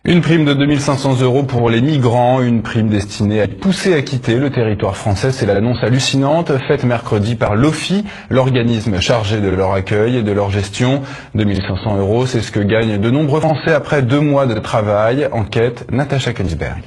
Une prime de 2500 € pour les migrants, une prime destinée à les pousser à quitter le territoire français. C'est l'annonce hallucinante faite mercredi par l'OFII, l'organisme chargé de leur accueil et de leur gestion. 2500 €, c'est ce que gagnent de nombreux Français après 2 mois de travail. Enquête, Natacha Kensberg.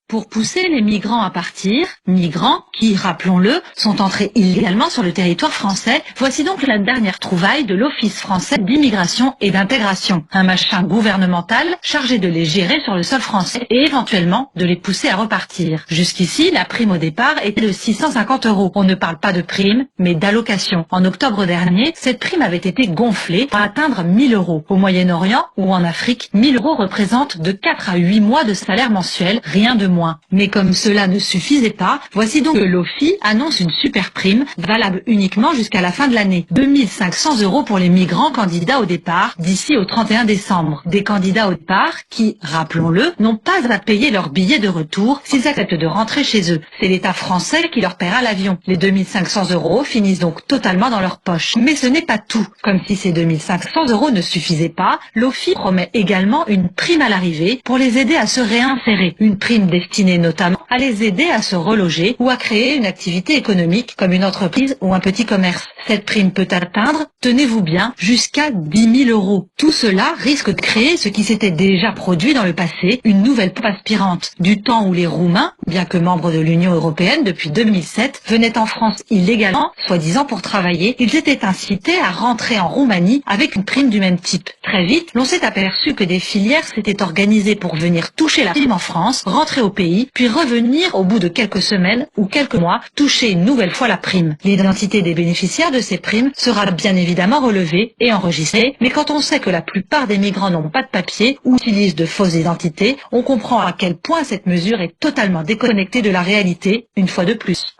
Pour pousser les migrants à partir, migrants qui, rappelons-le, sont entrés illégalement sur le territoire français, voici donc la dernière trouvaille de l'Office français d'immigration et d'intégration, un machin gouvernemental chargé de les gérer sur le sol français et éventuellement de les pousser à repartir. Jusqu'ici, la prime au départ était de 650 €. On ne parle pas de prime, mais d'allocation. En octobre dernier, cette prime avait été gonflée à atteindre 1000 €. Au Moyen-Orient ou en Afrique, 1000 € représentent de 4 à 8 mois de salaire mensuel, rien de moins. Mais comme cela ne suffisait pas, voici donc que l'OFII annonce une super prime, valable uniquement jusqu'à la fin de l'année. 2500 € pour les migrants candidats au départ, d'ici au 31 décembre. Des candidats au départ qui, rappelons-le, n'ont pas à payer leur billet de retour s'ils acceptent de rentrer chez eux. C'est l'État français qui leur paiera l'avion. Les 2500 € finissent donc totalement dans leur poche. Mais ce n'est pas tout. Comme si ces 2500 € ne suffisaient pas, l'OFII promet également une prime à l'arrivée pour les aider à se réinsérer. Une prime destinée notamment à les aider à se reloger ou à créer une activité économique comme une entreprise ou un petit commerce. Cette prime peut atteindre, tenez-vous bien, jusqu'à 10 000 €. Tout cela risque de créer ce qui s'était déjà produit dans le passé, une nouvelle pompe aspirante. Du temps où les Roumains, bien que membres de l'Union européenne depuis 2007, venaient en France illégalement, soi-disant pour travailler, ils étaient incités à rentrer en Roumanie avec une prime du même type. Très vite, l'on s'est aperçu que des filières s'étaient organisées pour venir toucher la prime en France, rentrer au pays, puis revenir au bout de quelques semaines ou quelques mois, toucher une nouvelle fois la prime. L'identité des bénéficiaires de ces primes sera bien évidemment relevée et enregistrée, mais quand on sait que la plupart des migrants n'ont pas de papier ou utilisent de fausses identités, on comprend à quel point cette mesure est totalement déconnectée de la réalité, une fois de plus.